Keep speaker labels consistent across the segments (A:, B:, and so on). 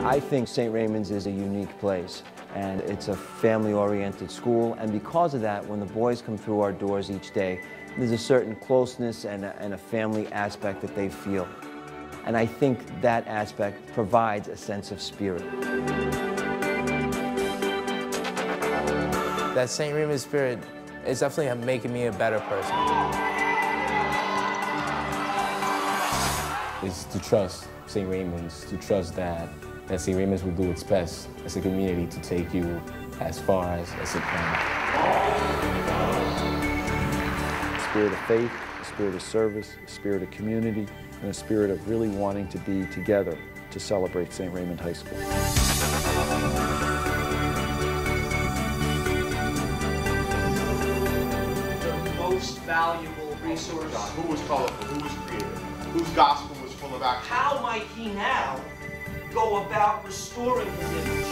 A: I think St. Raymond's is a unique place, and it's a family-oriented school, and because of that, when the boys come through our doors each day, there's a certain closeness and a family aspect that they feel. And I think that aspect provides a sense of spirit.
B: That St. Raymond Spirit is definitely making me a better person.
C: Is to trust St. Raymond's, to trust that St. Raymond's will do its best as a community to take you as far as it can.
D: A spirit of faith, a spirit of service, a spirit of community, and a spirit of really wanting to be together to celebrate St. Raymond High School.
E: The most valuable resource.
F: Who was colorful? Who was creative? Whose gospel was full of action?
E: How might he now go about restoring his image?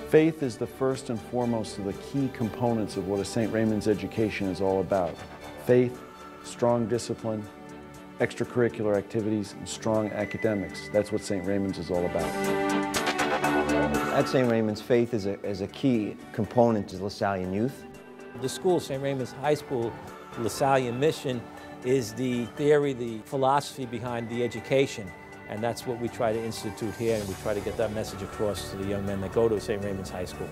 D: Faith is the first and foremost of the key components of what a St. Raymond's education is all about. Faith, strong discipline, extracurricular activities, and strong academics. That's what St. Raymond's is all about.
A: At St. Raymond's, faith is a key component to Lasallian youth.
G: The school, St. Raymond's High School, Lasallian mission, is the theory, the philosophy behind the education. And that's what we try to institute here, and we try to get that message across to the young men that go to St. Raymond's High School.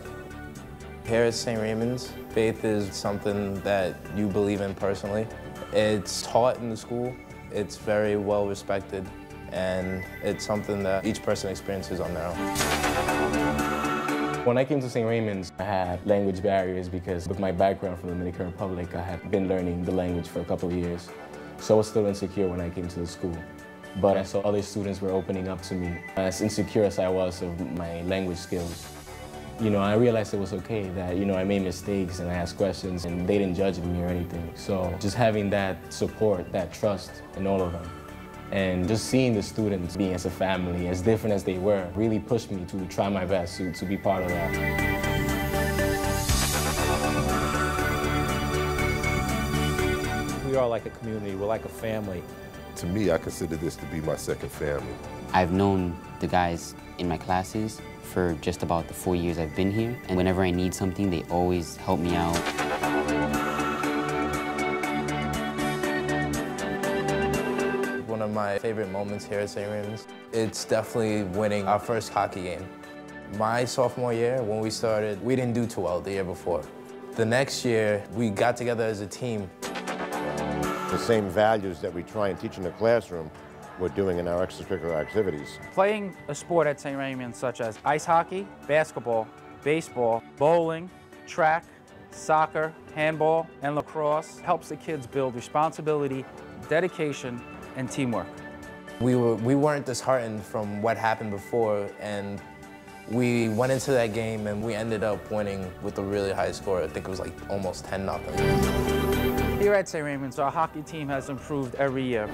B: Here at St. Raymond's, faith is something that you believe in personally. It's taught in the school, it's very well respected, and it's something that each person experiences on their own.
C: When I came to St. Raymond's, I had language barriers because with my background from the Dominican Republic, I had been learning the language for a couple of years. So I was still insecure when I came to the school. But I saw other students were opening up to me. As insecure as I was of my language skills, I realized it was okay that, I made mistakes and I asked questions and they didn't judge me or anything. So just having that support, that trust in all of them, and just seeing the students being as a family, as different as they were, really pushed me to try my best to be part of that.
G: We are like a community, we're like a family.
F: To me, I consider this to be my second family.
H: I've known the guys in my classes for just about the 4 years I've been here, and whenever I need something, they always help me out.
B: One of my favorite moments here at St. Raymond's, it's definitely winning our first hockey game. My sophomore year, when we started, we didn't do too well the year before. The next year, we got together as a team.
I: The same values that we try and teach in the classroom, we're doing in our extracurricular activities.
J: Playing a sport at St. Raymond's such as ice hockey, basketball, baseball, bowling, track, soccer, handball, and lacrosse helps the kids build responsibility, dedication, and teamwork.
B: We weren't disheartened from what happened before, and we went into that game and we ended up winning with a really high score. I think it was like almost 10-0.
J: Here at St. Raymond's, our hockey team has improved every year.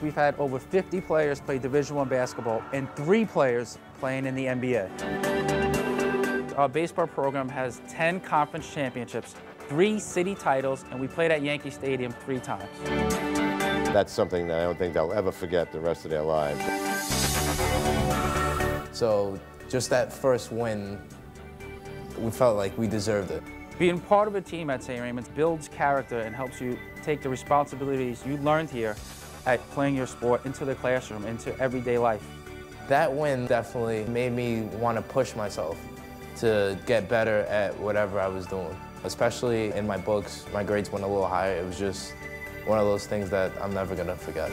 J: We've had over 50 players play Division I basketball and 3 players playing in the NBA. Our baseball program has 10 conference championships, 3 city titles, and we played at Yankee Stadium 3 times.
I: That's something that I don't think they'll ever forget the rest of their lives.
B: So just that first win, we felt like we deserved it.
J: Being part of a team at St. Raymond's builds character and helps you take the responsibilities you learned here at playing your sport into the classroom, into everyday life.
B: That win definitely made me want to push myself to get better at whatever I was doing. Especially in my books, my grades went a little higher. It was just one of those things that I'm never going to forget.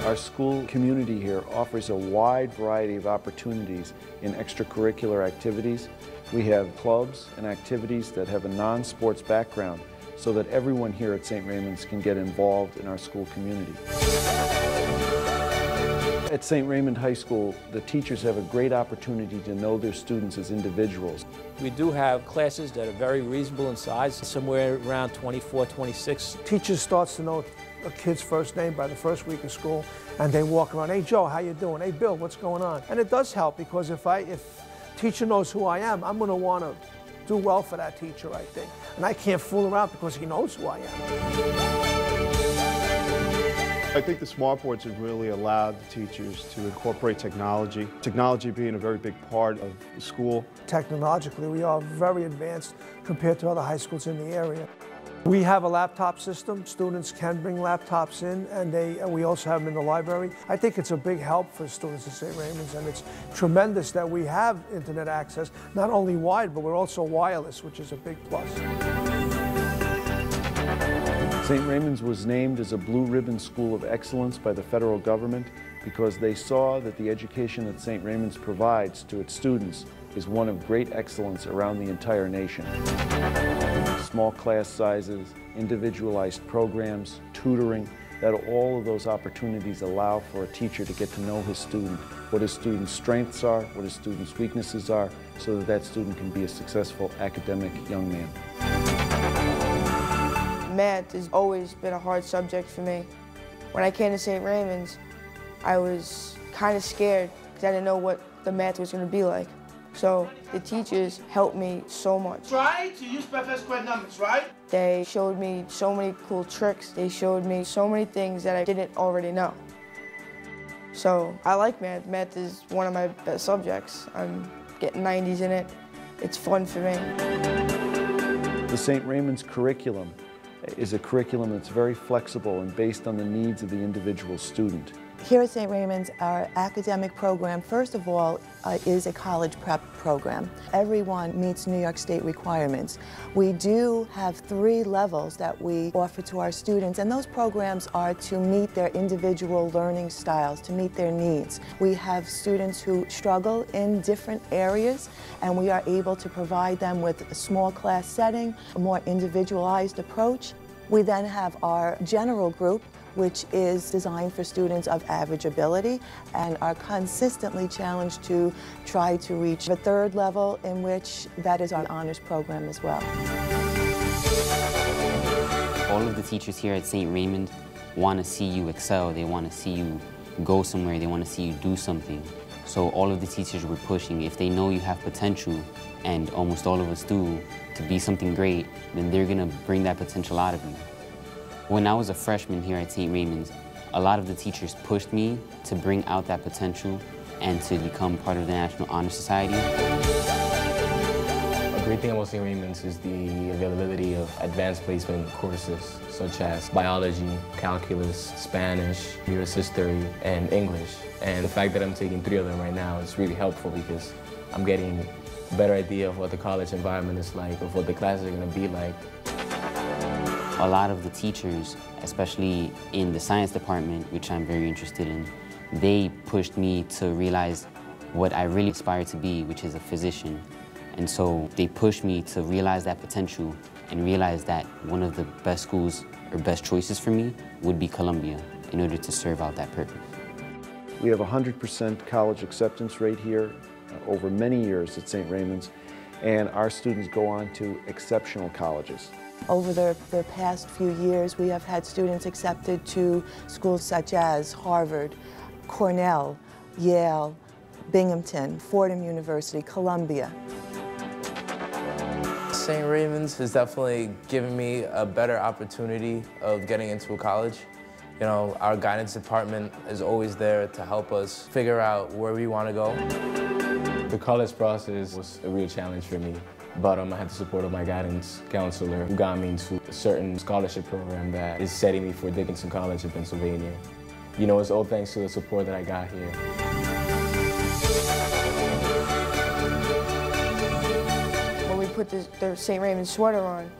D: Our school community here offers a wide variety of opportunities in extracurricular activities. We have clubs and activities that have a non-sports background so that everyone here at St. Raymond's can get involved in our school community. At St. Raymond High School, the teachers have a great opportunity to know their students as individuals.
G: We do have classes that are very reasonable in size, somewhere around 24, 26.
K: Teachers starts to know a kid's first name by the first week of school, and they walk around, hey Joe, how you doing? Hey Bill, what's going on? And it does help because if teacher knows who I am, I'm going to want to do well for that teacher, I think. And I can't fool around because he knows who I am.
F: I think the smart boards have really allowed the teachers to incorporate technology, technology being a very big part of the school.
K: Technologically, we are very advanced compared to other high schools in the area. We have a laptop system. Students can bring laptops in, and we also have them in the library. I think it's a big help for students at St. Raymond's, and it's tremendous that we have internet access, not only wide, but we're also wireless, which is a big plus.
D: St. Raymond's was named as a Blue Ribbon School of Excellence by the federal government because they saw that the education that St. Raymond's provides to its students is one of great excellence around the entire nation. Small class sizes, individualized programs, tutoring, that all of those opportunities allow for a teacher to get to know his student, what his student's strengths are, what his student's weaknesses are, so that that student can be a successful academic young man.
L: Math has always been a hard subject for me. When I came to St. Raymond's, I was kind of scared because I didn't know what the math was going to be like. So the teachers helped me so much.
E: Try to use perfect square numbers, right?
L: They showed me so many cool tricks. They showed me so many things that I didn't already know. So I like math. Math is one of my best subjects. I'm getting 90s in it. It's fun for me.
D: The St. Raymond's curriculum is a curriculum that's very flexible and based on the needs of the individual student.
M: Here at St. Raymond's, our academic program, first of all, is a college prep program. Everyone meets New York State requirements. We do have 3 levels that we offer to our students, and those programs are to meet their individual learning styles, to meet their needs. We have students who struggle in different areas, and we are able to provide them with a small class setting, a more individualized approach. We then have our general group, which is designed for students of average ability and are consistently challenged to try to reach the 3rd level, in which that is our honors program as well.
H: All of the teachers here at St. Raymond want to see you excel. They want to see you go somewhere. They want to see you do something. So all of the teachers were pushing. If they know you have potential, and almost all of us do, to be something great, then they're going to bring that potential out of you. When I was a freshman here at St. Raymond's, a lot of the teachers pushed me to bring out that potential and to become part of the National Honor Society.
C: A great thing about St. Raymond's is the availability of advanced placement courses such as biology, calculus, Spanish, US history, and English. And the fact that I'm taking 3 of them right now is really helpful because I'm getting a better idea of what the college environment is like, of what the classes are going to be like.
H: A lot of the teachers, especially in the science department, which I'm very interested in, they pushed me to realize what I really aspire to be, which is a physician. And so they pushed me to realize that potential and realize that one of the best schools or best choices for me would be Columbia in order to serve out that purpose.
D: We have a 100% college acceptance rate here over many years at St. Raymond's, and our students go on to exceptional colleges.
M: Over the past few years, we have had students accepted to schools such as Harvard, Cornell, Yale, Binghamton, Fordham University, Columbia.
B: St. Raymond's has definitely given me a better opportunity of getting into a college. You know, our guidance department is always there to help us figure out where we want to go.
C: The college process was a real challenge for me, but I had the support of my guidance counselor who got me into a certain scholarship program that is setting me for Dickinson College in Pennsylvania. You know, it's all thanks to the support that I got here.
L: When we put the St. Raymond sweater on,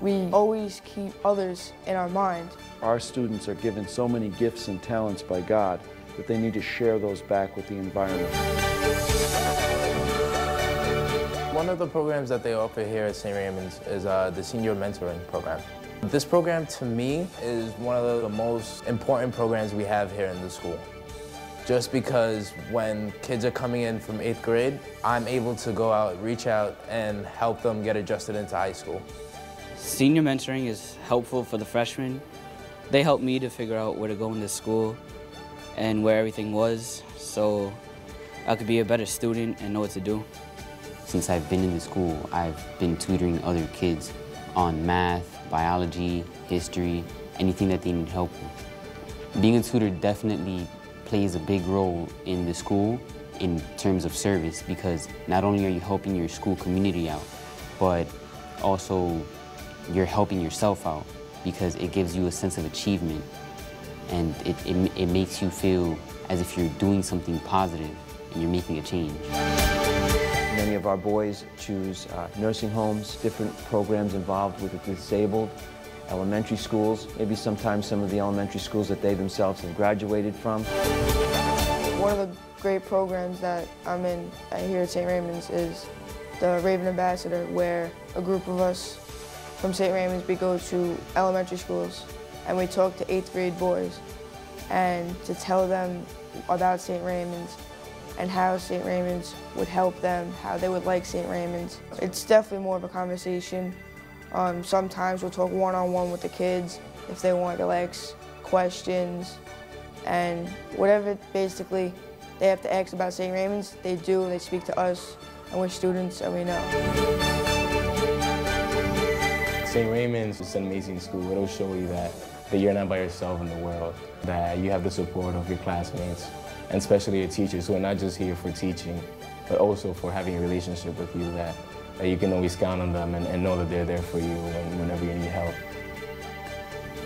L: we always keep others in our mind.
D: Our students are given so many gifts and talents by God that they need to share those back with the environment.
B: One of the programs that they offer here at St. Raymond's is the Senior Mentoring Program. This program, to me, is one of the most important programs we have here in the school. Just because when kids are coming in from 8th grade, I'm able to go out, reach out, and help them get adjusted into high school.
N: Senior mentoring is helpful for the freshmen. They help me to figure out where to go into school and where everything was, so I could be a better student and know what to do.
H: since I've been in the school, I've been tutoring other kids on math, biology, history, anything that they need help with. Being a tutor definitely plays a big role in the school in terms of service, because not only are you helping your school community out, but also you're helping yourself out, because it gives you a sense of achievement, and it makes you feel as if you're doing something positive and you're making a change.
A: Many of our boys choose nursing homes, different programs involved with the disabled, elementary schools, maybe sometimes some of the elementary schools that they themselves have graduated from.
L: One of the great programs that I'm in here at St. Raymond's is the Raven Ambassador, where a group of us from St. Raymond's, we go to elementary schools and we talk to 8th grade boys and to tell them about St. Raymond's and how St. Raymond's would help them, how they would like St. Raymond's. It's definitely more of a conversation. Sometimes we'll talk one-on-one with the kids if they want to ask questions, and whatever basically they have to ask about St. Raymond's, they do. They speak to us, and we're students, and we know.
C: St. Raymond's is an amazing school. It'll show you that you're not by yourself in the world, that you have the support of your classmates, and especially your teachers who are not just here for teaching, but also for having a relationship with you, that you can always count on them and know that they're there for you whenever you need help.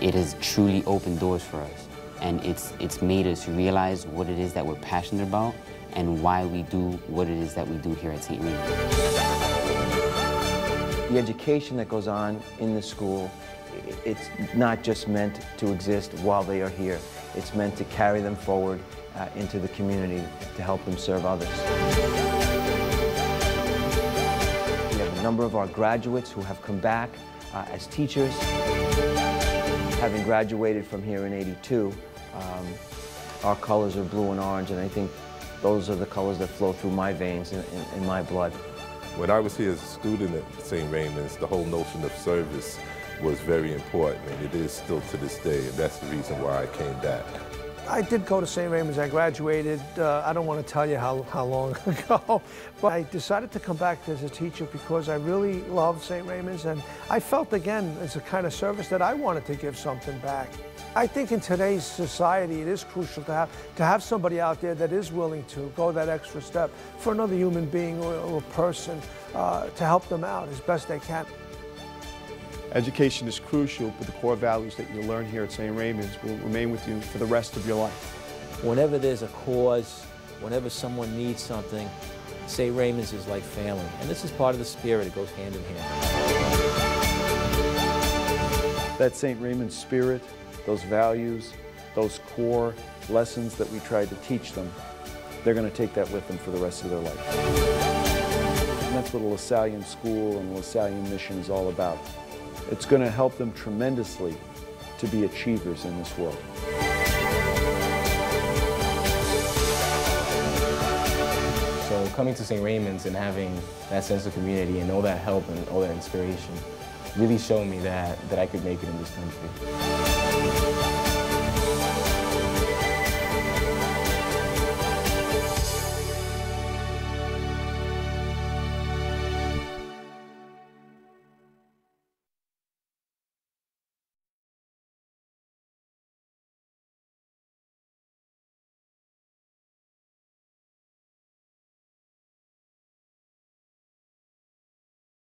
H: It has truly opened doors for us, and it's made us realize what it is that we're passionate about and why we do what it is that we do here at St. Raymond.
A: The education that goes on in the school, it's not just meant to exist while they are here. It's meant to carry them forward into the community to help them serve others. We have a number of our graduates who have come back as teachers. Having graduated from here in '82, our colors are blue and orange, and I think those are the colors that flow through my veins and in my blood.
O: When I was here as a student at St. Raymond's, the whole notion of service was very important, and it is still to this day, and that's the reason why I came back.
K: I did go to St. Raymond's. I graduated, I don't want to tell you how long ago, but I decided to come back as a teacher because I really loved St. Raymond's, and I felt, again, it's a kind of service that I wanted to give something back. I think in today's society, it is crucial to have somebody out there that is willing to go that extra step for another human being or person to help them out as best they can.
F: Education is crucial, but the core values that you learn here at St. Raymond's will remain with you for the rest of your life.
G: Whenever there's a cause, whenever someone needs something, St. Raymond's is like family. And this is part of the spirit. It goes hand in hand.
D: That St. Raymond spirit, those values, those core lessons that we tried to teach them, they're going to take that with them for the rest of their life. And that's what a LaSallian school and a LaSallian mission is all about. It's going to help them tremendously to be achievers in this world.
C: So coming to St. Raymond's and having that sense of community and all that help and all that inspiration really showed me that I could make it in this country.